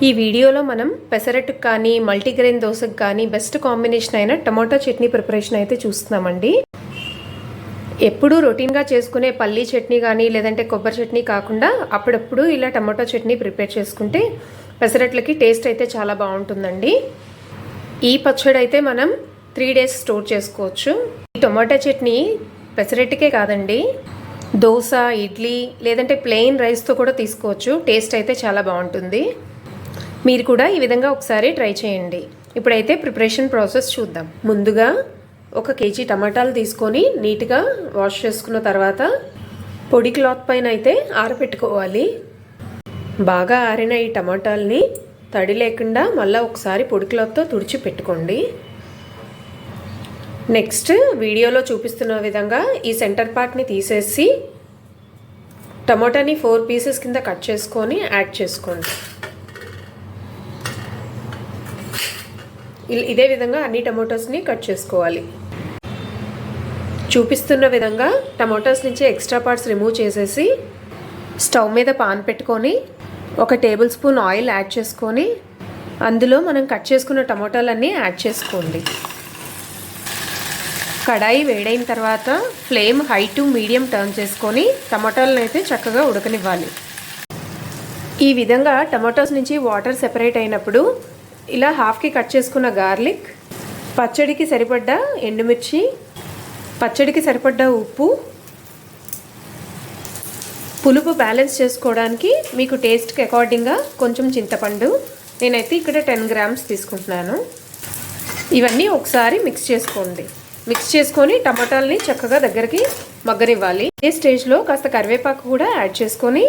ఈ వీడియోలో మనం పెసరట్టుకు కానీ మల్టీగ్రెయిన్ దోశకు కానీ బెస్ట్ కాంబినేషన్ అయిన టమాటో చట్నీ ప్రిపరేషన్ అయితే చూస్తున్నామండి. ఎప్పుడూ రొటీన్గా చేసుకునే పల్లీ చట్నీ కానీ లేదంటే కొబ్బరి చట్నీ కాకుండా అప్పుడప్పుడు ఇలా టమాటో చట్నీ ప్రిపేర్ చేసుకుంటే పెసరట్లకి టేస్ట్ అయితే చాలా బాగుంటుందండి. ఈ పచ్చడి అయితే మనం 3 days స్టోర్ చేసుకోవచ్చు. ఈ టమాటో చట్నీ పెసరట్టుకే కాదండి, దోశ, ఇడ్లీ లేదంటే ప్లెయిన్ రైస్తో కూడా తీసుకోవచ్చు. టేస్ట్ అయితే చాలా బాగుంటుంది. మీరు కూడా ఈ విధంగా ఒకసారి ట్రై చేయండి. ఇప్పుడైతే ప్రిపరేషన్ ప్రాసెస్ చూద్దాం. ముందుగా 1 kg టమాటాలు తీసుకొని నీట్గా వాష్ చేసుకున్న తర్వాత పొడి క్లాత్ పైన అయితే ఆరబెట్టుకోవాలి. బాగా ఆరిన ఈ టమాటాలని తడి లేకుండా మళ్ళీ ఒకసారి పొడి క్లాత్తో తుడిచి పెట్టుకోండి. నెక్స్ట్ వీడియోలో చూపిస్తున్న విధంగా ఈ సెంటర్ పార్ట్ని తీసేసి టమాటాని 4 pieces కింద కట్ చేసుకొని యాడ్ చేసుకోండి. ఇదే విధంగా అన్ని టమాటోస్ని కట్ చేసుకోవాలి. చూపిస్తున్న విధంగా టమాటోస్ నుంచి ఎక్స్ట్రా పార్ట్స్ రిమూవ్ చేసేసి స్టవ్ మీద పాన్ పెట్టుకొని 1 tablespoon ఆయిల్ యాడ్ చేసుకొని అందులో మనం కట్ చేసుకున్న టమాటాలన్నీ యాడ్ చేసుకోండి. కడాయి వేడైన తర్వాత flame high to medium turn చేసుకొని టమాటాలను అయితే చక్కగా ఉడకనివ్వాలి. ఈ విధంగా టమాటోస్ నుంచి వాటర్ సెపరేట్ అయినప్పుడు ఇలా హాఫ్కి కట్ చేసుకున్న గార్లిక్, పచ్చడికి సరిపడ్డ ఎండుమిర్చి, పచ్చడికి సరిపడ్డ ఉప్పు, పులుపు బ్యాలెన్స్ చేసుకోవడానికి మీకు టేస్ట్కి అకార్డింగ్గా కొంచెం చింతపండు, నేనైతే ఇక్కడ 10 grams తీసుకుంటున్నాను. ఇవన్నీ ఒకసారి మిక్స్ చేసుకోండి. మిక్స్ చేసుకొని టమాటాలని చక్కగా దగ్గరికి మగ్గనివ్వాలి. ఈ స్టేజ్లో కాస్త కరివేపాకు కూడా యాడ్ చేసుకొని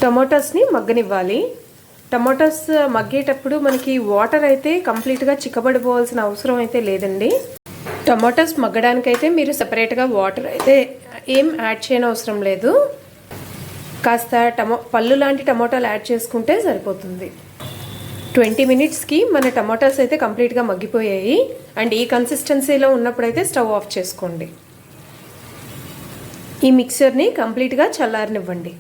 టమాటోస్ని మగ్గనివ్వాలి. టమాటోస్ మగ్గేటప్పుడు మనకి వాటర్ అయితే కంప్లీట్గా చిక్కబడిపోవాల్సిన అవసరం అయితే లేదండి. టమాటోస్ మగ్గడానికైతే మీరు సపరేట్గా వాటర్ అయితే ఏం యాడ్ చేయని అవసరం లేదు. కాస్త పళ్ళు లాంటి టమాటాలు యాడ్ చేసుకుంటే సరిపోతుంది. 20 minutesకి మన టమాటాస్ అయితే కంప్లీట్గా మగ్గిపోయాయి. అండ్ ఈ కన్సిస్టెన్సీలో ఉన్నప్పుడైతే స్టవ్ ఆఫ్ చేసుకోండి. ఈ మిక్సర్ని కంప్లీట్గా చల్లారనివ్వండి.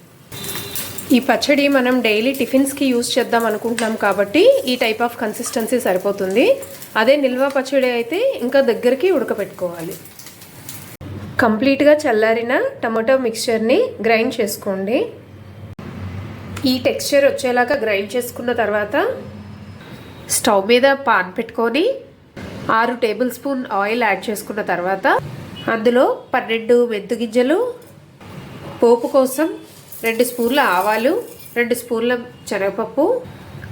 ఈ పచ్చడి మనం డైలీ టిఫిన్స్కి యూజ్ చేద్దాం అనుకుంటున్నాం కాబట్టి ఈ టైప్ ఆఫ్ కన్సిస్టెన్సీ సరిపోతుంది. అదే నిల్వ పచ్చడి అయితే ఇంకా దగ్గరికి ఉడకపెట్టుకోవాలి. కంప్లీట్గా చల్లారిన టమాటో మిక్చర్ని గ్రైండ్ చేసుకోండి. ఈ టెక్స్చర్ వచ్చేలాగా గ్రైండ్ చేసుకున్న తర్వాత స్టవ్ మీద పాన్ పెట్టుకొని 6 tablespoon ఆయిల్ యాడ్ చేసుకున్న తర్వాత అందులో 12 మెంతు గింజలు, పోపు కోసం 2 స్పూన్ల ఆవాలు, 2 స్పూన్ల శనగపప్పు,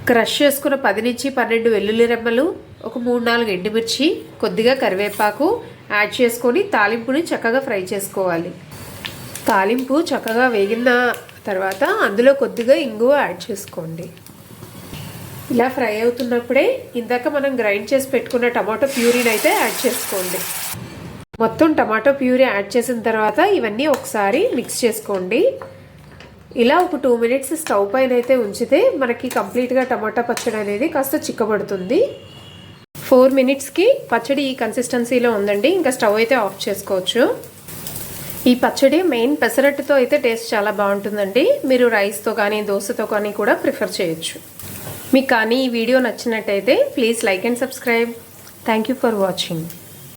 క్రష్ చేసుకున్న 10 నుంచి 12 వెల్లుల్లి రెమ్మలు, ఒక 3-4 ఎండుమిర్చి, కొద్దిగా కరివేపాకు యాడ్ చేసుకొని తాలింపుని చక్కగా ఫ్రై చేసుకోవాలి. తాలింపు చక్కగా వేగిన తర్వాత అందులో కొద్దిగా ఇంగువ యాడ్ చేసుకోండి. ఇలా ఫ్రై అవుతున్నప్పుడే ఇందాక మనం గ్రైండ్ చేసి పెట్టుకున్న టమాటో ప్యూరీని అయితే యాడ్ చేసుకోండి. మొత్తం టమాటో ప్యూరీ యాడ్ చేసిన తర్వాత ఇవన్నీ ఒకసారి మిక్స్ చేసుకోండి. ఇలా ఒక 2 minutes స్టవ్ పైన అయితే ఉంచితే మనకి కంప్లీట్గా టమాటా పచ్చడి అనేది కాస్త చిక్కబడుతుంది. 4 minutesకి పచ్చడి ఈ కన్సిస్టెన్సీలో ఉందండి. ఇంకా స్టవ్ అయితే ఆఫ్ చేసుకోవచ్చు. ఈ పచ్చడి మెయిన్ పెసరట్టుతో అయితే టేస్ట్ చాలా బాగుంటుందండి. మీరు రైస్తో కానీ దోశతో కానీ కూడా ప్రిఫర్ చేయొచ్చు. మీకు కానీ ఈ వీడియో నచ్చినట్టయితే please like and subscribe. Thank you for watching.